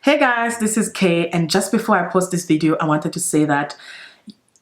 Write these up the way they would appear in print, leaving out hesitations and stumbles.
Hey guys, this is Kay, and just before I post this video, I wanted to say that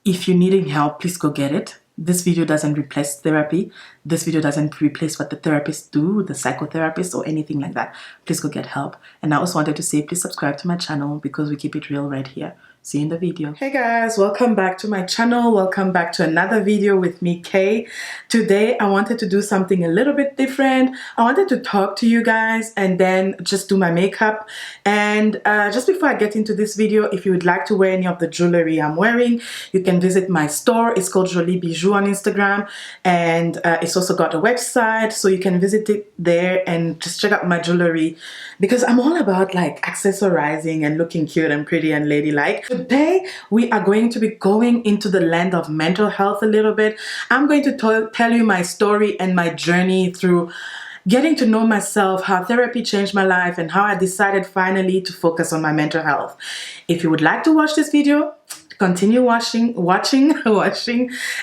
if you're needing help, please go get it. This video doesn't replace therapy. This video doesn't replace what the therapists do, the psychotherapists or anything like that. Please go get help. And I also wanted to say, please subscribe to my channel because we keep it real right here. See you in the video. Hey guys, welcome back to my channel. Welcome back to another video with me, Kay. Today, I wanted to do something a little bit different. I wanted to talk to you guys and then just do my makeup. And just before I get into this video, if you would like to wear any of the jewelry I'm wearing, you can visit my store. It's called Jolie Bijou on Instagram. And it's also got a website, so you can visit it there and just check out my jewelry because I'm all about like accessorizing and looking cute and pretty and ladylike. Today, we are going to be going into the land of mental health a little bit. I'm going to tell you my story and my journey through getting to know myself, how therapy changed my life, and how I decided finally to focus on my mental health. If you would like to watch this video, continue watching,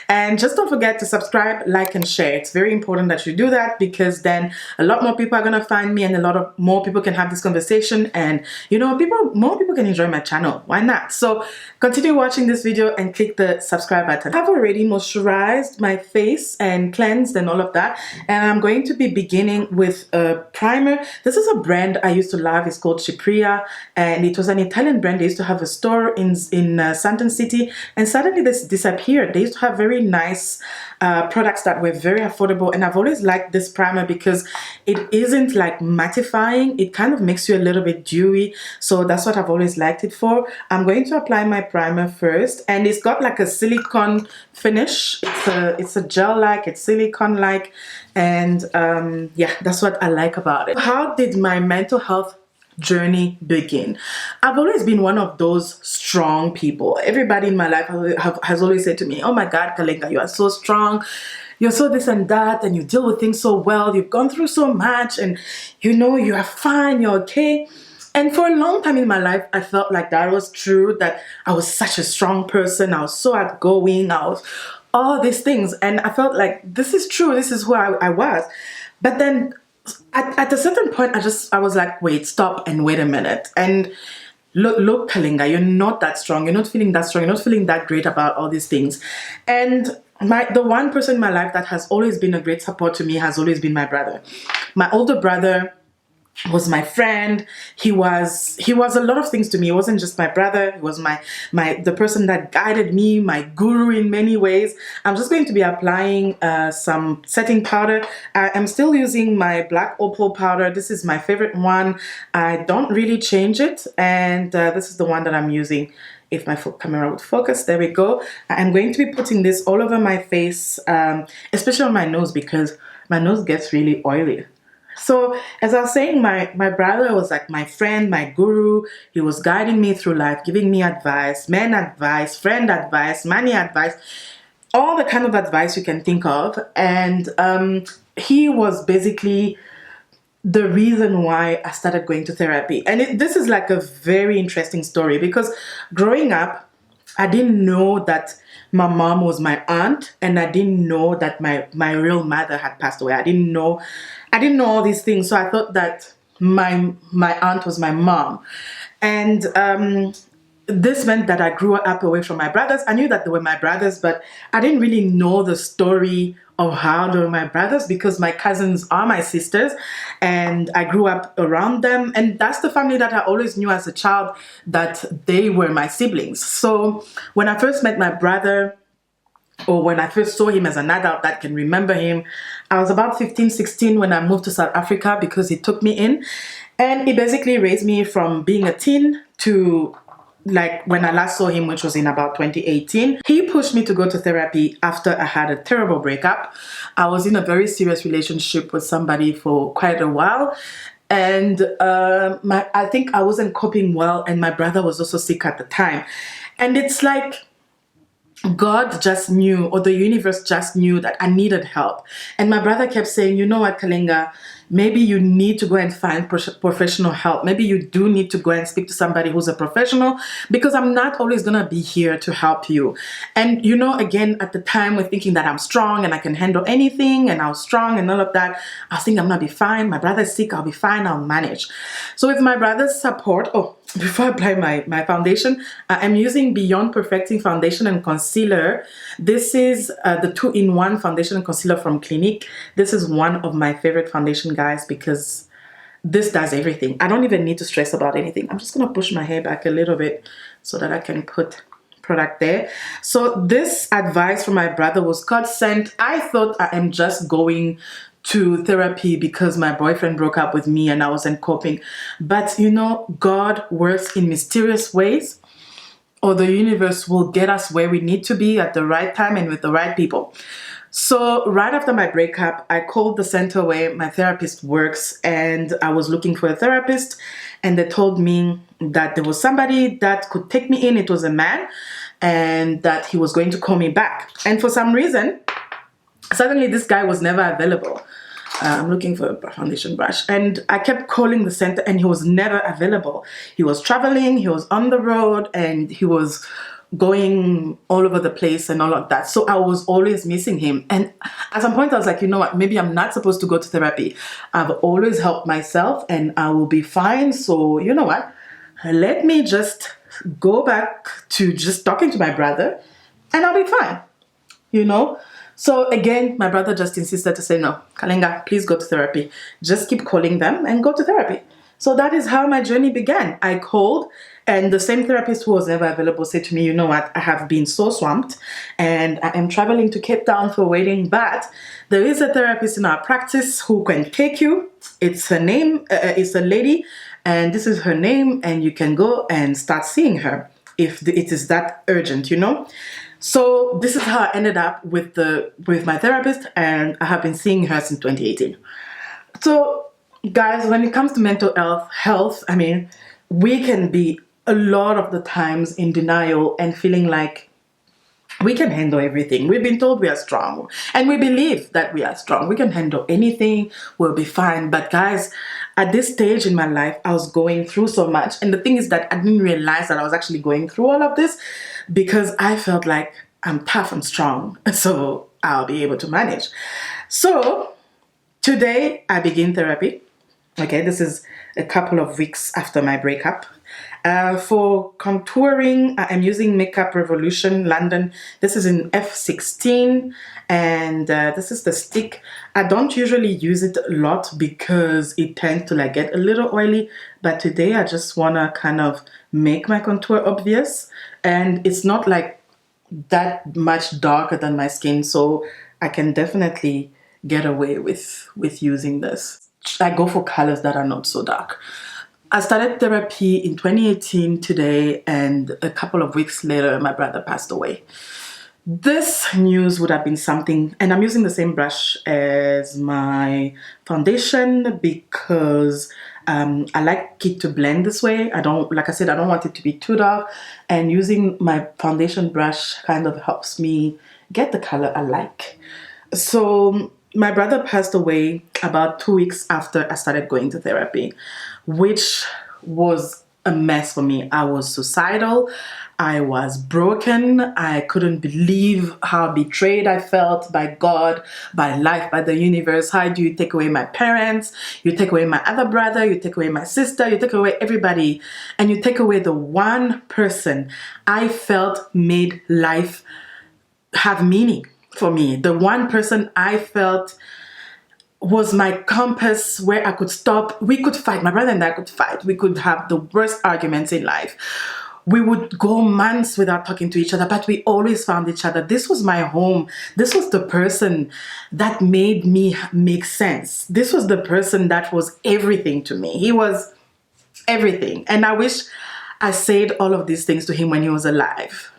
and just don't forget to subscribe, like, and share. It's very important that you do that because then a lot more people are gonna find me and a lot of more people can have this conversation, and you know, more people can enjoy my channel. Why not? So continue watching this video and click the subscribe button. I've already moisturized my face and cleansed and all of that, and I'm going to be beginning with a primer. This is a brand I used to love. It's called Cipriya, and it was an Italian brand. They used to have a store in Santa City, and suddenly this disappeared. They used to have very nice products that were very affordable, and I've always liked this primer because it isn't like mattifying. It kind of makes you a little bit dewy, so that's what I've always liked it for. I'm going to apply my primer first, and it's got like a silicone finish. It's a gel-like, it's silicone-like, and yeah, that's what I like about it. How did my mental health journey begin? I've always been one of those strong people. Everybody in my life has always said to me, oh my God, Kalenga, you are so strong. You're so this and that, and you deal with things so well. You've gone through so much, and you know, you are fine, you're okay. And for a long time in my life, I felt like that was true, that I was such a strong person. I was so outgoing. I was all these things. And I felt like this is true. This is who I was. But then at a certain point, I was like, wait, stop and wait a minute. And look, Kalinga, you're not that strong. You're not feeling that strong. You're not feeling that great about all these things. And the one person in my life that has always been a great support to me has always been my brother. My older brother was my friend. He was a lot of things to me. He wasn't just my brother. He was the person that guided me, my guru in many ways. I'm just going to be applying some setting powder. I'm still using my black opal powder. This is my favorite one. I don't really change it, and this is the one that I'm using. If my camera would focus, there we go. I'm going to be putting this all over my face, especially on my nose because my nose gets really oily. So as I was saying, my brother was like my friend, my guru. He was guiding me through life, giving me advice, man advice, friend advice, money advice, all the kind of advice you can think of. And he was basically the reason why I started going to therapy. And this is like a very interesting story because growing up, I didn't know that my mom was my aunt, and I didn't know that my real mother had passed away. I didn't know all these things, so I thought that my aunt was my mom. And this meant that I grew up away from my brothers. I knew that they were my brothers, but I didn't really know the story of how they were my brothers because my cousins are my sisters, and I grew up around them, and that's the family that I always knew as a child that they were my siblings. So when I first met my brother, or when I first saw him as an adult that can remember him, I was about 15, 16 when I moved to South Africa because he took me in, and he basically raised me from being a teen to like when I last saw him, which was in about 2018. He pushed me to go to therapy after I had a terrible breakup. I was in a very serious relationship with somebody for quite a while, and I think I wasn't coping well, and my brother was also sick at the time. And it's like God just knew, or the universe just knew that I needed help. And my brother kept saying, you know what, Kalinga, maybe you need to go and find professional help. Maybe you do need to go and speak to somebody who's a professional because I'm not always going to be here to help you. And, you know, again, at the time we're thinking that I'm strong and I can handle anything and I was strong and all of that. I was thinking I'm going to be fine. My brother's sick. I'll be fine. I'll manage. So with my brother's support, before I apply my foundation, I'm using Beyond Perfecting Foundation and Concealer. This is the 2-in-1 foundation and concealer from Clinique. This is one of my favorite foundation, guys, because this does everything. I don't even need to stress about anything. I'm just going to push my hair back a little bit so that I can put product there. So this advice from my brother was godsend. I thought I am just going to therapy because my boyfriend broke up with me and I wasn't coping. But you know, God works in mysterious ways, or the universe will get us where we need to be at the right time and with the right people. So right after my breakup, I called the center where my therapist works, and I was looking for a therapist, and they told me that there was somebody that could take me in. It was a man, and that he was going to call me back. And for some reason, suddenly this guy was never available. I'm looking for a foundation brush, and I kept calling the center and he was never available. He was traveling, he was on the road, and he was going all over the place and all of that. So I was always missing him. And at some point I was like, you know what, maybe I'm not supposed to go to therapy. I've always helped myself and I will be fine. So you know what, let me just go back to just talking to my brother and I'll be fine, you know. So again, my brother just insisted to say, no, Kalenga, please go to therapy. Just keep calling them and go to therapy. So that is how my journey began. I called, and the same therapist who was never available said to me, you know what, I have been so swamped and I am traveling to Cape Town for a wedding, but there is a therapist in our practice who can take you. It's her name, it's a lady, and this is her name, and you can go and start seeing her if it is that urgent, you know. So this is how I ended up with my therapist, and I have been seeing her since 2018. So guys, when it comes to mental health, I mean, we can be a lot of the times in denial and feeling like we can handle everything. We've been told we are strong, and we believe that we are strong. We can handle anything, we'll be fine. But guys, at this stage in my life, I was going through so much. And the thing is that I didn't realize that I was actually going through all of this because I felt like I'm tough and strong, so I'll be able to manage. So today I begin therapy. Okay, this is a couple of weeks after my breakup. For contouring, I am using Makeup Revolution London. This is in F16, and this is the stick. I don't usually use it a lot because it tends to like get a little oily, but today I just want to kind of make my contour obvious, and it's not like that much darker than my skin, so I can definitely get away with using this. I go for colors that are not so dark. I started therapy in 2018 today, and a couple of weeks later my brother passed away. This news would have been something, and I'm using the same brush as my foundation because I like it to blend this way. I don't, like I said, I don't want it to be too dark, and using my foundation brush kind of helps me get the color I like. So my brother passed away about 2 weeks after I started going to therapy, which was a mess for me. I was suicidal. I was broken. I couldn't believe how betrayed I felt by God, by life, by the universe. How do you take away my parents? You take away my other brother. You take away my sister. You take away everybody. And you take away the one person I felt made life have meaning for me. The one person I felt was my compass, where I could stop. We could fight. My brother and I could fight. We could have the worst arguments in life. We would go months without talking to each other, but we always found each other. This was my home. This was the person that made me make sense. This was the person that was everything to me. He was everything. And I wish I said all of these things to him when he was alive.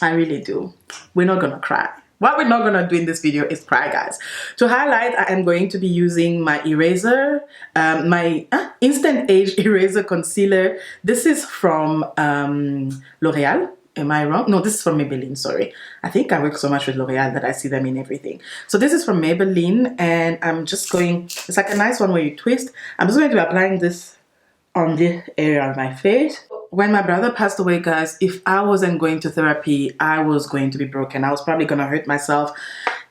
I really do. We're not gonna cry. What we're not gonna do in this video is cry, guys. To highlight, I am going to be using my eraser, my Instant Age Eraser Concealer. This is from L'Oreal. Am I wrong? No, this is from Maybelline, sorry. I think I work so much with L'Oreal that I see them in everything. So this is from Maybelline, and I'm just going, it's like a nice one where you twist. I'm just going to be applying this on this area of my face. When my brother passed away, guys, if I wasn't going to therapy, I was going to be broken. I was probably going to hurt myself.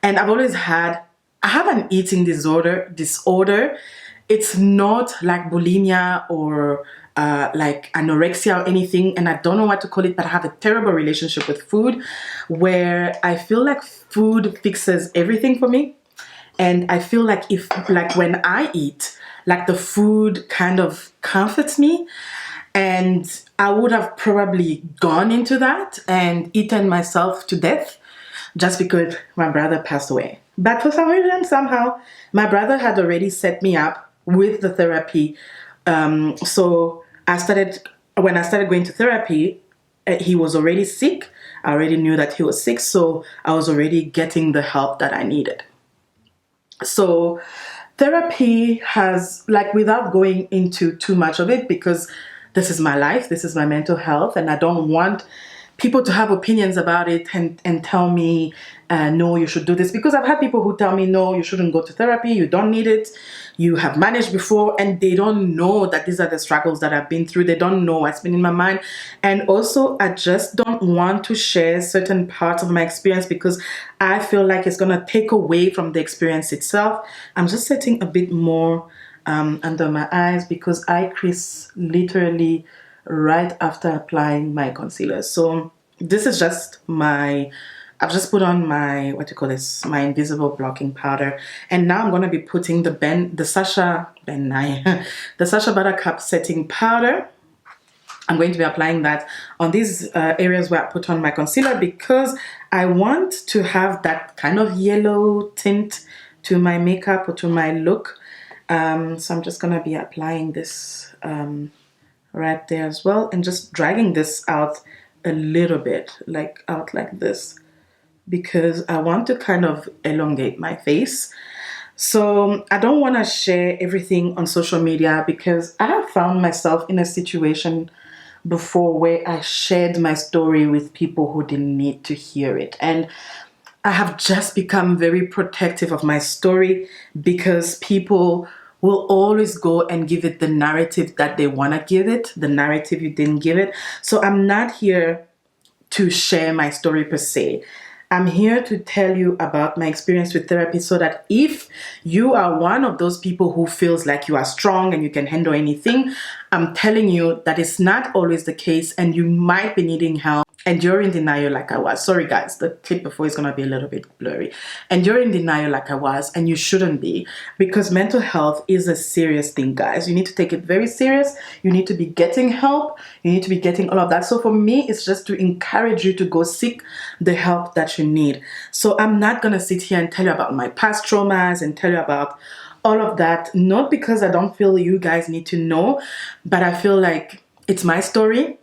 And I've always had, I have an eating disorder. It's not like bulimia or like anorexia or anything, and I don't know what to call it, but I have a terrible relationship with food where I feel like food fixes everything for me. And I feel like when I eat, like the food kind of comforts me. And I would have probably gone into that and eaten myself to death just because my brother passed away. But for some reason, somehow, my brother had already set me up with the therapy. So when I started going to therapy, he was already sick. I already knew that he was sick, so I was already getting the help that I needed. So therapy has, like, without going into too much of it, because this is my life, this is my mental health, and I don't want people to have opinions about it and tell me, no, you should do this. Because I've had people who tell me, no, you shouldn't go to therapy, you don't need it, you have managed before, and they don't know that these are the struggles that I've been through. They don't know what's been in my mind. And also, I just don't want to share certain parts of my experience because I feel like it's going to take away from the experience itself. I'm just setting a bit more under my eyes because I crease literally right after applying my concealer. So this is just I've just put on my, my invisible blocking powder. And now I'm going to be putting the Sacha Buttercup setting powder. I'm going to be applying that on these areas where I put on my concealer because I want to have that kind of yellow tint to my makeup or to my look. So I'm just going to be applying this right there as well, and just dragging this out a little bit, like out like this, because I want to kind of elongate my face. So I don't want to share everything on social media because I have found myself in a situation before where I shared my story with people who didn't need to hear it. And I have just become very protective of my story because people will always go and give it the narrative that they want to give it, the narrative you didn't give it. So I'm not here to share my story per se. I'm here to tell you about my experience with therapy so that if you are one of those people who feels like you are strong and you can handle anything, I'm telling you that it's not always the case and you might be needing help. And you're in denial like I was. Sorry guys, the clip before is going to be a little bit blurry. And you're in denial like I was, and you shouldn't be, because mental health is a serious thing, guys. You need to take it very serious. You need to be getting help. You need to be getting all of that. So for me, it's just to encourage you to go seek the help that you need. So I'm not going to sit here and tell you about my past traumas and tell you about all of that. Not because I don't feel you guys need to know, but I feel like it's my story.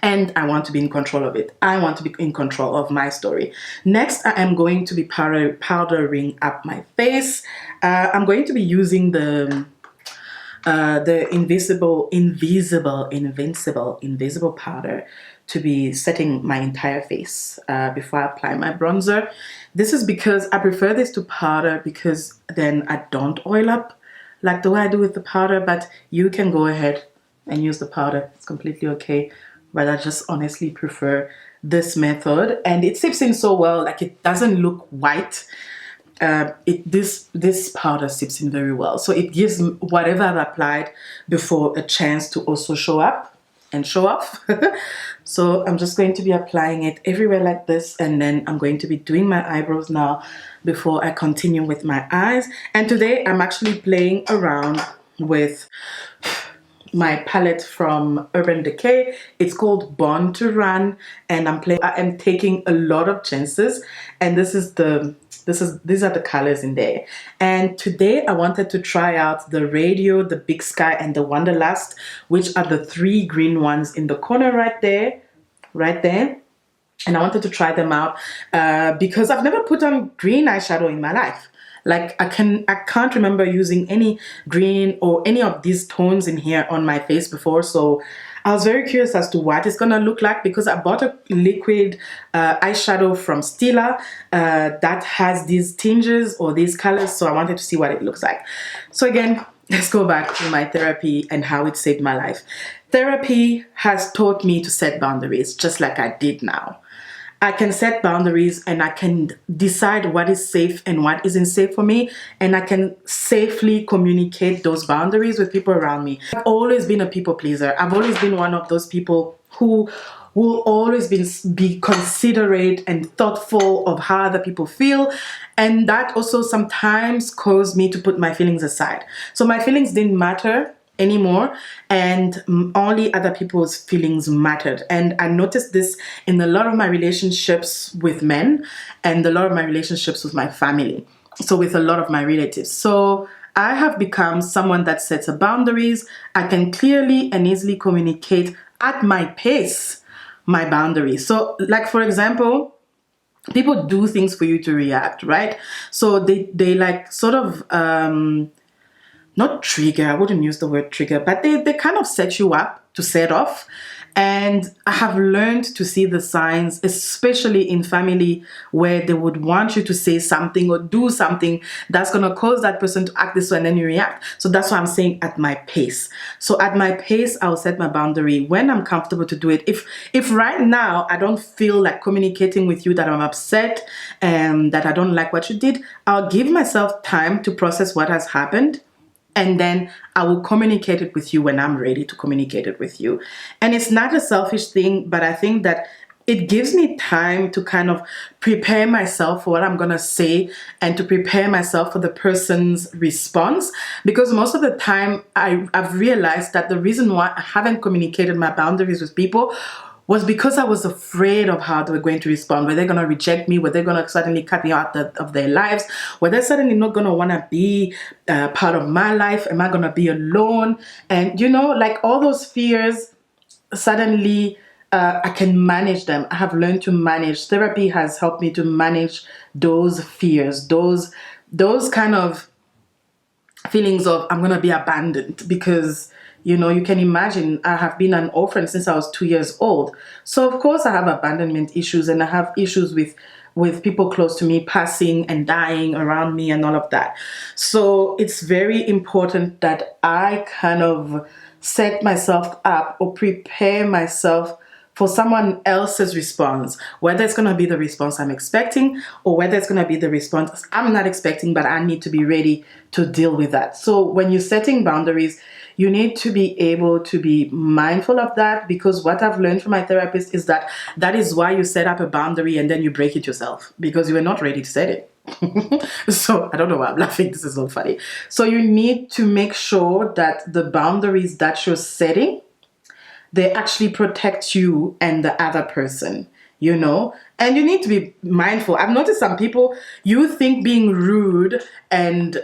And I want to be in control of it. I want to be in control of my story. Next, I am going to be powdering up my face. I'm going to be using the invisible powder to be setting my entire face before I apply my bronzer. This is because I prefer this to powder because then I don't oil up like the way I do with the powder, but you can go ahead and use the powder. It's completely okay. But I just honestly prefer this method, and it sips in so well. Like, it doesn't look white. This powder sips in very well, so it gives whatever I've applied before a chance to also show up and show off. So I'm just going to be applying it everywhere like this, and then I'm going to be doing my eyebrows now before I continue with my eyes. And today I'm actually playing around with my palette from Urban Decay. It's called Born to Run, and I am taking a lot of chances, and these are the colors in there. And today I wanted to try out the Radio, the Big Sky, and the Wanderlust, which are the 3 green ones in the corner right there. And I wanted to try them out because I've never put on green eyeshadow in my life. Like, I can't remember using any green or any of these tones in here on my face before. So I was very curious as to what it's gonna look like, because I bought a liquid eyeshadow from Stila that has these tinges or these colors. So I wanted to see what it looks like. So again, let's go back to my therapy and how it saved my life. Therapy has taught me to set boundaries, just like I did now. I can set boundaries and I can decide what is safe and what isn't safe for me. And I can safely communicate those boundaries with people around me. I've always been a people pleaser. I've always been one of those people who will always be considerate and thoughtful of how other people feel. And that also sometimes caused me to put my feelings aside. So my feelings didn't matter anymore, and only other people's feelings mattered. And I noticed this in a lot of my relationships with men and a lot of my relationships with my family. So with a lot of my relatives. So I have become someone that sets boundaries. I can clearly and easily communicate at my pace my boundaries. So like, for example, people do things for you to react, right? So they like sort of not trigger, I wouldn't use the word trigger, but they kind of set you up to set off. And I have learned to see the signs, especially in family, where they would want you to say something or do something that's going to cause that person to act this way, and then you react. So that's why I'm saying at my pace. So at my pace, I'll set my boundary when I'm comfortable to do it. If right now I don't feel like communicating with you, that I'm upset and that I don't like what you did, I'll give myself time to process what has happened. And then I will communicate it with you when I'm ready to communicate it with you. And it's not a selfish thing, but I think that it gives me time to kind of prepare myself for what I'm going to say and to prepare myself for the person's response. Because most of the time I've realized that the reason why I haven't communicated my boundaries with people was because I was afraid of how they were going to respond. Were they going to reject me? Were they going to suddenly cut me out of their lives? Were they suddenly not going to want to be part of my life? Am I going to be alone? And, you know, like all those fears, suddenly I can manage them. I have learned to manage. Therapy has helped me to manage those fears, those kind of feelings of I'm going to be abandoned, because you know, you can imagine I have been an orphan since I was 2 years old. So of course I have abandonment issues, and I have issues with people close to me passing and dying around me and all of that. So it's very important that I kind of set myself up or prepare myself for someone else's response, whether it's going to be the response I'm expecting or whether it's going to be the response I'm not expecting, but I need to be ready to deal with that. So when you're setting boundaries, you need to be able to be mindful of that, because what I've learned from my therapist is that that is why you set up a boundary and then you break it yourself, because you were not ready to set it. So I don't know why I'm laughing. This is so funny. So you need to make sure that the boundaries that you're setting, they actually protect you and the other person, you know? And you need to be mindful. I've noticed some people, you think being rude and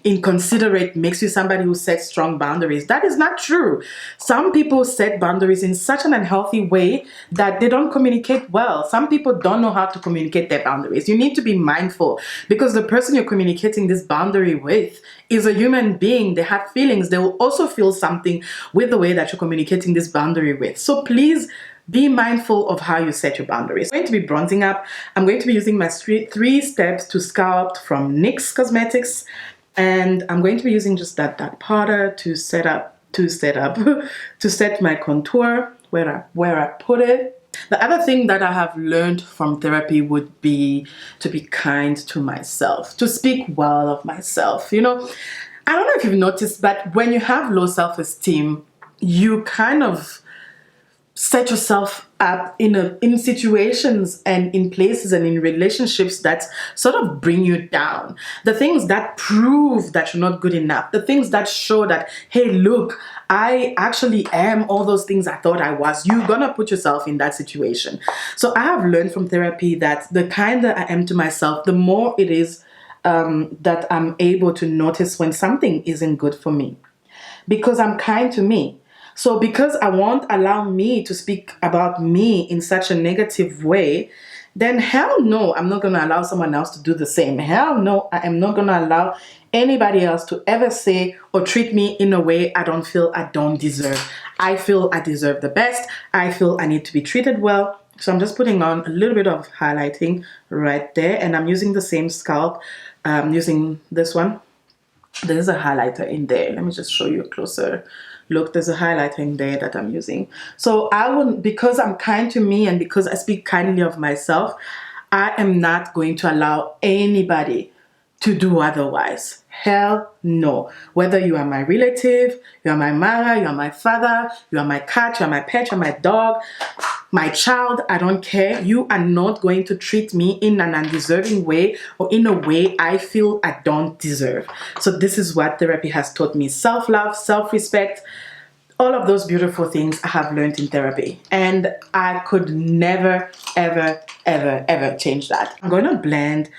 inconsiderate makes you somebody who sets strong boundaries. That is not true. Some people set boundaries in such an unhealthy way that they don't communicate well. Some people don't know how to communicate their boundaries. You need to be mindful, because the person you're communicating this boundary with is a human being. They have feelings. They will also feel something with the way that you're communicating this boundary with. So please be mindful of how you set your boundaries. I'm going to be bronzing up. I'm going to be using my 3 steps to sculpt from NYX Cosmetics, and I'm going to be using just that powder to set my contour where I put it. The other thing that I have learned from therapy would be to be kind to myself, to speak well of myself. You know, I don't know if you've noticed, but when you have low self-esteem, you kind of set yourself up in situations and in places and in relationships that sort of bring you down. The things that prove that you're not good enough, the things that show that, hey, look, I actually am all those things I thought I was. You're gonna put yourself in that situation. So I have learned from therapy that the kinder I am to myself, the more it is that I'm able to notice when something isn't good for me, because I'm kind to me. So because I won't allow me to speak about me in such a negative way, then hell no, I'm not going to allow someone else to do the same. Hell no, I am not going to allow anybody else to ever say or treat me in a way I don't feel I don't deserve. I feel I deserve the best. I feel I need to be treated well. So I'm just putting on a little bit of highlighting right there, and I'm using the same scalp. Using this one. There's a highlighter in there. Let me just show you a closer Look, there's a highlighting there that I'm using. So I wouldn't, because I'm kind to me and because I speak kindly of myself, I am not going to allow anybody to do otherwise. Hell no. Whether you are my relative, you are my mother, you are my father, you are my cat, you are my pet, you are my dog, my child, I don't care. You are not going to treat me in an undeserving way or in a way I feel I don't deserve. So this is what therapy has taught me. Self-love, self-respect, all of those beautiful things I have learned in therapy. And I could never, ever, ever, ever change that. I'm going to blend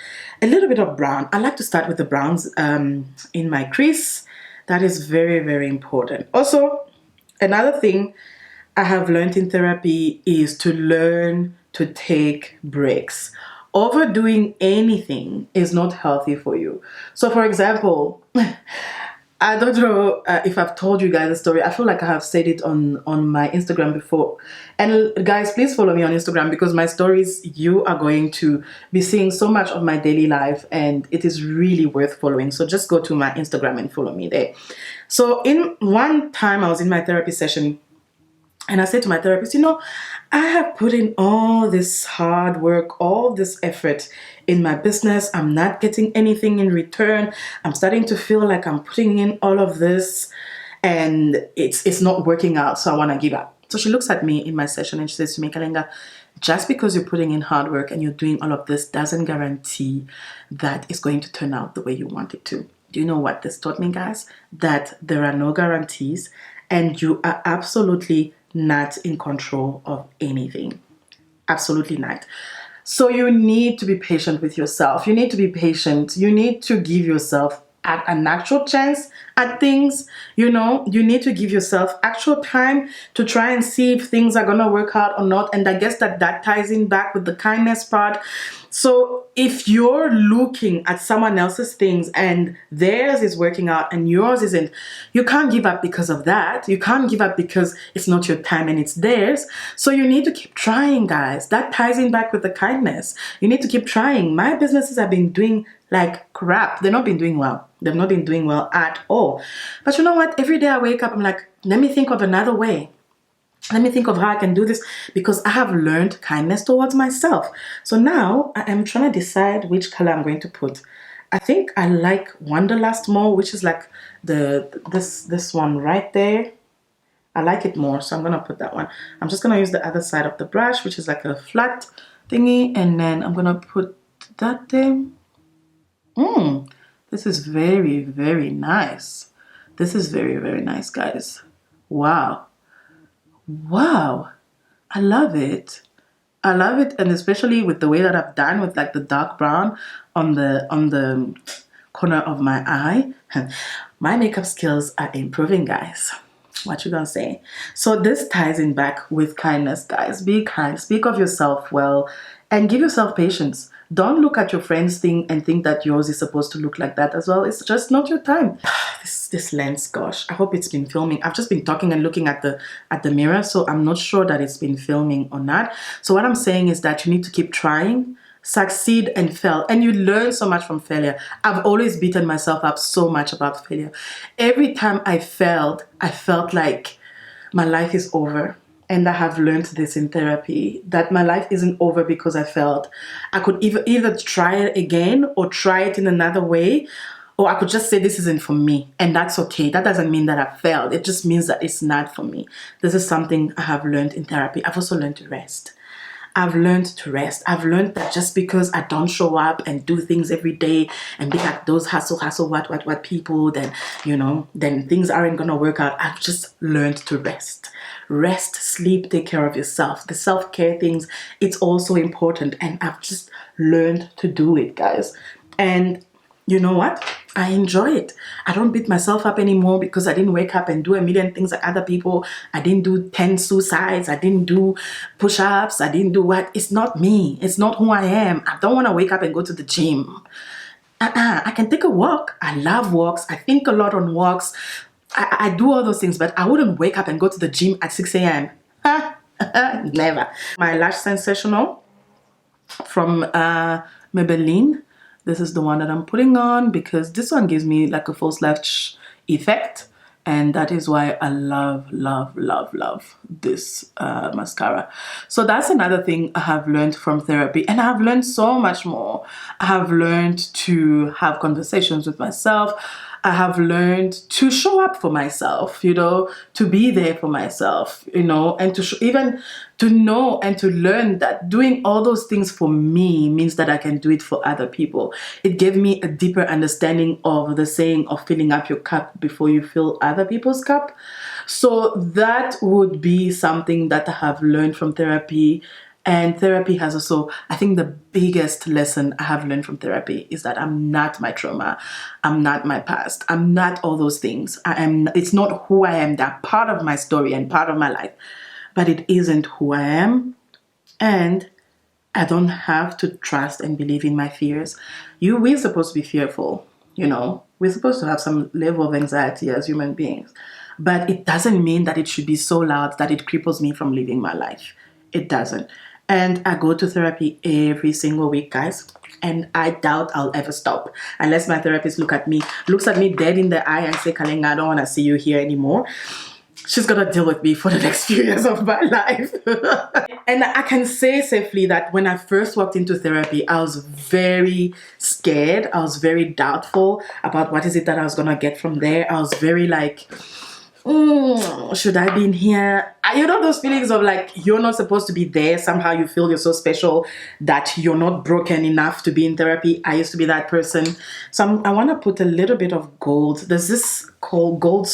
a little bit of brown. I like to start with the browns in my crease. That is very, very important. Also, another thing I have learned in therapy is to learn to take breaks. Overdoing anything is not healthy for you. So for example, I don't know if I've told you guys a story. I feel like I have said it on my Instagram before. And guys, please follow me on Instagram because my stories, you are going to be seeing so much of my daily life and it is really worth following. So just go to my Instagram and follow me there. So in one time I was in my therapy session and I said to my therapist, you know, I have put in all this hard work, all this effort in my business. I'm not getting anything in return. I'm starting to feel like I'm putting in all of this and it's not working out. So I want to give up. So she looks at me in my session and she says to me, Kalenga, just because you're putting in hard work and you're doing all of this doesn't guarantee that it's going to turn out the way you want it to. Do you know what this taught me, guys? That there are no guarantees and you are absolutely not in control of anything. Absolutely not. So you need to be patient with yourself. You need to be patient. You need to give yourself an actual chance at things. You know, you need to give yourself actual time to try and see if things are going to work out or not. And I guess that ties in back with the kindness part. So if you're looking at someone else's things and theirs is working out and yours isn't, you can't give up because of that. You can't give up because it's not your time and it's theirs. So you need to keep trying, guys. That ties in back with the kindness. You need to keep trying. My businesses have been doing like crap. They've not been doing well. They've not been doing well at all. But you know what? Every day I wake up, I'm like, let me think of another way. Let me think of how I can do this because I have learned kindness towards myself. So now I am trying to decide which color I'm going to put. I think I like Wanderlust more, which is like this one right there. I like it more, so I'm going to put that one. I'm just going to use the other side of the brush, which is like a flat thingy, and then I'm going to put that there. This is very, very nice. This is very, very nice, guys. Wow. Wow, I love it. I love it, and especially with the way that I've done with like the dark brown on the corner of my eye. My makeup skills are improving, guys. What you gonna say? So this ties in back with kindness, guys. Be kind, speak of yourself well, and give yourself patience. Don't look at your friend's thing and think that yours is supposed to look like that as well. It's just not your time. This lens, gosh, I hope it's been filming. I've just been talking and looking at the mirror, so I'm not sure that it's been filming or not. So what I'm saying is that you need to keep trying, succeed and fail, and you learn so much from failure. I've always beaten myself up so much about failure. Every time I failed, I felt like my life is over. And I have learned this in therapy, that my life isn't over because I failed. I could either try it again or try it in another way, or I could just say this isn't for me. And that's okay. That doesn't mean that I failed. It just means that it's not for me. This is something I have learned in therapy. I've also learned to rest. I've learned to rest. I've learned that just because I don't show up and do things every day and be like those hustle, what people, then, you know, then things aren't going to work out. I've just learned to rest. Rest, sleep, take care of yourself. The self-care things, it's also important. And I've just learned to do it, guys. And you know what? I enjoy it. I don't beat myself up anymore because I didn't wake up and do a million things like other people. I didn't do 10 suicides. I didn't do push-ups. I didn't do what? It's not me. It's not who I am. I don't want to wake up and go to the gym. I can take a walk. I love walks. I think a lot on walks. I do all those things, but I wouldn't wake up and go to the gym at 6 a.m. Never. My Lash Sensational from Maybelline. This is the one that I'm putting on because this one gives me like a false lash effect. And that is why I love, love, love, love this mascara. So that's another thing I have learned from therapy. And I have learned so much more. I have learned to have conversations with myself. I have learned to show up for myself, you know, to be there for myself, you know, and to even to know and to learn that doing all those things for me means that I can do it for other people. It gave me a deeper understanding of the saying of filling up your cup before you fill other people's cup. So that would be something that I have learned from therapy. And therapy has also, I think the biggest lesson I have learned from therapy is that I'm not my trauma. I'm not my past. I'm not all those things. It's not who I am. They're part of my story and part of my life, but it isn't who I am. And I don't have to trust and believe in my fears. We're supposed to be fearful, you know. We're supposed to have some level of anxiety as human beings. But it doesn't mean that it should be so loud that it cripples me from living my life. It doesn't. And I go to therapy every single week, guys. And I doubt I'll ever stop unless my therapist looks at me dead in the eye and say, Kalenga, I don't want to see you here anymore. She's gonna deal with me for the next few years of my life. And I can say safely that when I first walked into therapy, I was very scared. I was very doubtful about what is it that I was gonna get from there. I was very like, should I be in here? You know those feelings of like you're not supposed to be there. Somehow you feel you're so special that you're not broken enough to be in therapy. I used to be that person. So I want to put a little bit of gold. There's this gold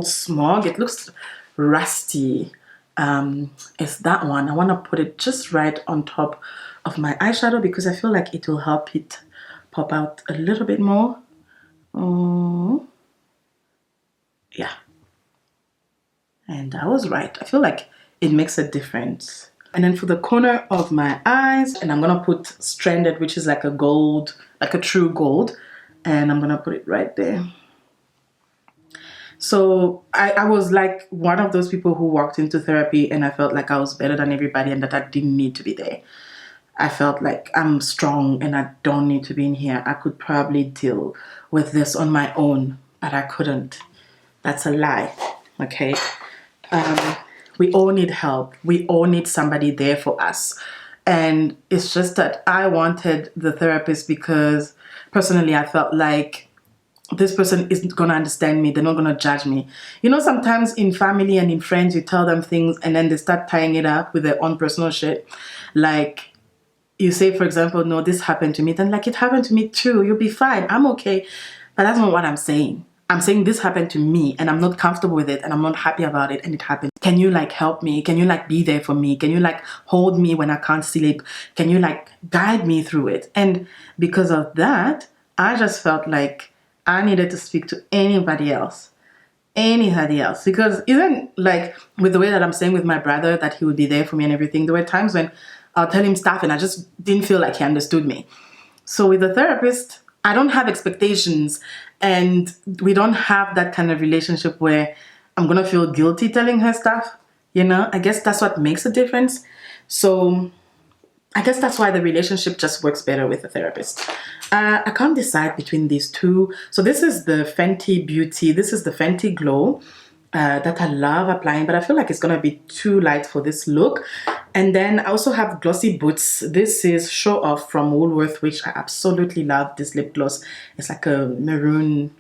smog. It looks rusty. It's that one. I want to put it just right on top of my eyeshadow because I feel like it will help it pop out a little bit more. Yeah. And I was right. I feel like it makes a difference. And then for the corner of my eyes, and I'm going to put Stranded, which is like a gold, like a true gold. And I'm going to put it right there. So I was like one of those people who walked into therapy and I felt like I was better than everybody and that I didn't need to be there. I felt like I'm strong and I don't need to be in here. I could probably deal with this on my own, but I couldn't. That's a lie, okay? We all need help. We all need somebody there for us. And it's just that I wanted the therapist because personally I felt like this person isn't going to understand me. They're not going to judge me. You know, sometimes in family and in friends, you tell them things and then they start tying it up with their own personal shit. Like you say, for example, no, this happened to me. Then like, it happened to me too. You'll be fine. I'm okay. But that's not what I'm saying. I'm saying this happened to me and I'm not comfortable with it and I'm not happy about it and it happened. Can you like help me? Can you like be there for me? Can you like hold me when I can't sleep? Can you like guide me through it? And because of that, I just felt like I needed to speak to anybody else. Because even like with the way that I'm saying with my brother that he would be there for me and everything, there were times when I'll tell him stuff and I just didn't feel like he understood me. So with the therapist, I don't have expectations and we don't have that kind of relationship where I'm going to feel guilty telling her stuff. You know, I guess that's what makes a difference. So I guess that's why the relationship just works better with a therapist. I can't decide between these two. So this is the Fenty Beauty. This is the Fenty Glow that I love applying, but I feel like it's going to be too light for this look. And then I also have Glossy Boots. This is Show Off from Woolworth, which I absolutely love. This lip gloss. It's like a maroon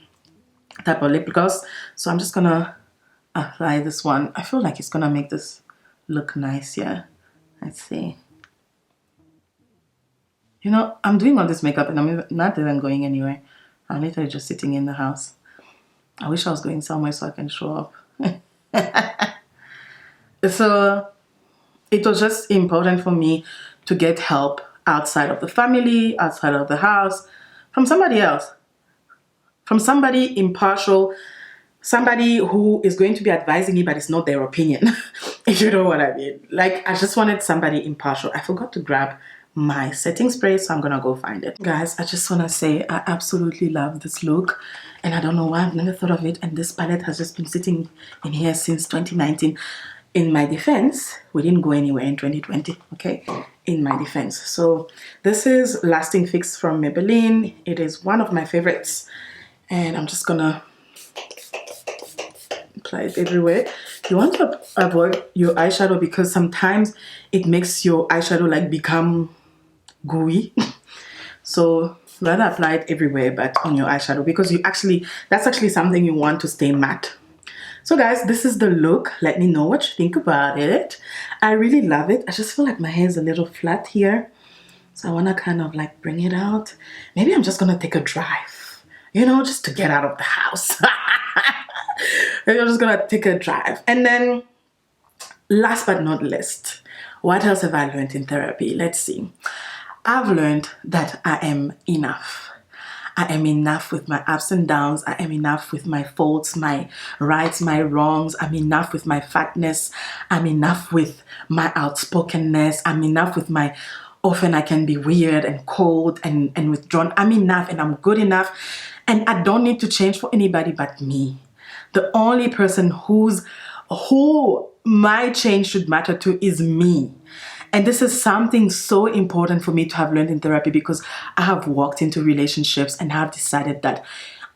type of lip gloss. So I'm just going to apply this one. I feel like it's going to make this look nice, yeah. Let's see. You know, I'm doing all this makeup and I'm not even going anywhere. I'm literally just sitting in the house. I wish I was going somewhere so I can show up. So it was just important for me to get help outside of the family, outside of the house, from somebody else. From somebody impartial, somebody who is going to be advising me, but it's not their opinion, if you know what I mean. Like, I just wanted somebody impartial. I forgot to grab my setting spray, so I'm gonna go find it. Guys, I just wanna say I absolutely love this look and I don't know why I've never thought of it, and this palette has just been sitting in here since 2019. In my defense, we didn't go anywhere in 2020, okay? In my defense. So this is Lasting Fix from Maybelline. It is one of my favorites and I'm just gonna apply it everywhere. You want to avoid your eyeshadow because sometimes it makes your eyeshadow like become gooey. So rather apply it everywhere but on your eyeshadow, because that's actually something you want to stay matte. So guys, this is the look. Let me know what you think about it. I really love it. I just feel like my hair is a little flat here, so I want to kind of like bring it out. Maybe I'm just gonna take a drive, you know, just to get out of the house. Maybe I'm just gonna take a drive. And then last but not least, what else have I learned in therapy? Let's see. I've learned that I am enough. I am enough with my ups and downs. I am enough with my faults, my rights, my wrongs. I'm enough with my fatness. I'm enough with my outspokenness. I'm enough with my often I can be weird and cold and withdrawn. I'm enough and I'm good enough. And I don't need to change for anybody but me. The only person who my change should matter to is me. And this is something so important for me to have learned in therapy, because I have walked into relationships and have decided that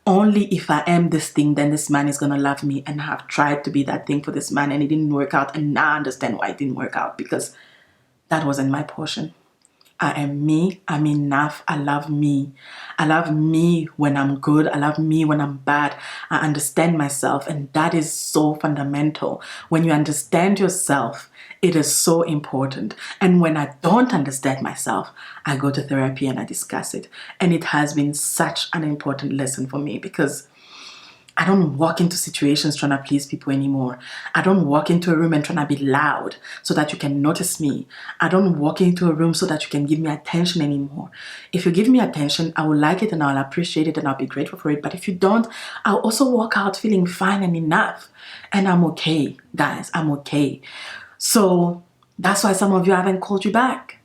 only if I am this thing, then this man is going to love me. And I have tried to be that thing for this man and it didn't work out. And now I understand why it didn't work out, because that wasn't my portion. I am me. I'm enough. I love me. I love me when I'm good. I love me when I'm bad. I understand myself. And that is so fundamental. When you understand yourself, it is so important. And when I don't understand myself, I go to therapy and I discuss it. And it has been such an important lesson for me, because I don't walk into situations trying to please people anymore. I don't walk into a room and trying to be loud so that you can notice me. I don't walk into a room so that you can give me attention anymore. If you give me attention, I will like it and I'll appreciate it and I'll be grateful for it. But if you don't, I'll also walk out feeling fine and enough. And I'm okay, guys. I'm okay. So that's why some of you haven't called you back.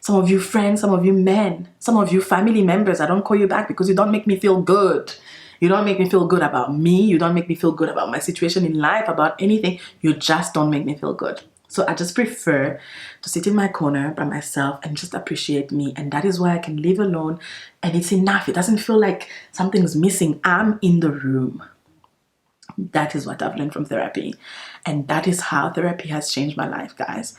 Some of you friends, some of you men, some of you family members, I don't call you back because you don't make me feel good. You don't make me feel good about me. You don't make me feel good about my situation in life, about anything. You just don't make me feel good. So I just prefer to sit in my corner by myself and just appreciate me. And that is why I can live alone. And it's enough. It doesn't feel like something's missing. I'm in the room. That is what I've learned from therapy. And that is how therapy has changed my life, guys.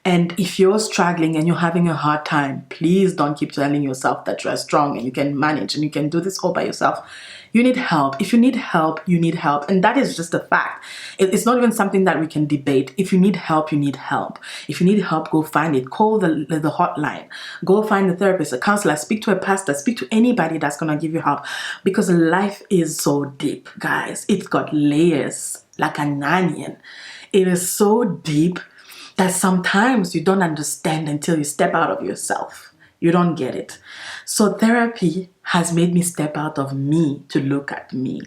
And if you're struggling and you're having a hard time, please don't keep telling yourself that you're strong and you can manage and you can do this all by yourself. You need help. If you need help, you need help. And that is just a fact. It's not even something that we can debate. If you need help, you need help. If you need help, go find it. Call the hotline. Go find a therapist, a counselor, speak to a pastor, speak to anybody that's going to give you help. Because life is so deep, guys. It's got layers like an onion. It is so deep that sometimes you don't understand until you step out of yourself. You don't get it. So therapy has made me step out of me to look at me.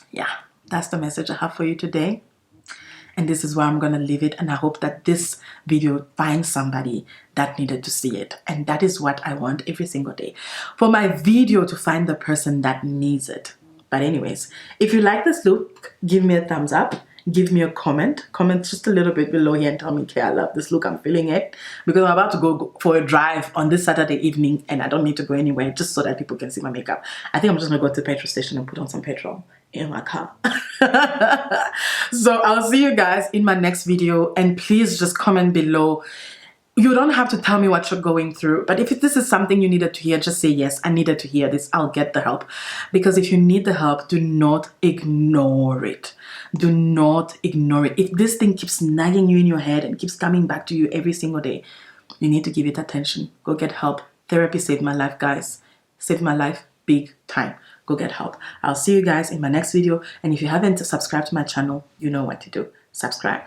Yeah, that's the message I have for you today. And this is where I'm going to leave it. And I hope that this video finds somebody that needed to see it. And that is what I want every single day. For my video to find the person that needs it. But anyways, if you like this look, give me a thumbs up. Give me a comment. Comment just a little bit below here and tell me, okay, I love this look. I'm feeling it. Because I'm about to go for a drive on this Saturday evening and I don't need to go anywhere just so that people can see my makeup. I think I'm just going to go to the petrol station and put on some petrol in my car. So I'll see you guys in my next video. And please just comment below. You don't have to tell me what you're going through, but if this is something you needed to hear, just say, yes, I needed to hear this. I'll get the help. Because if you need the help, do not ignore it. Do not ignore it. If this thing keeps nagging you in your head and keeps coming back to you every single day, you need to give it attention. Go get help. Therapy saved my life, guys. Saved my life big time. Go get help. I'll see you guys in my next video. And if you haven't subscribed to my channel, you know what to do. Subscribe.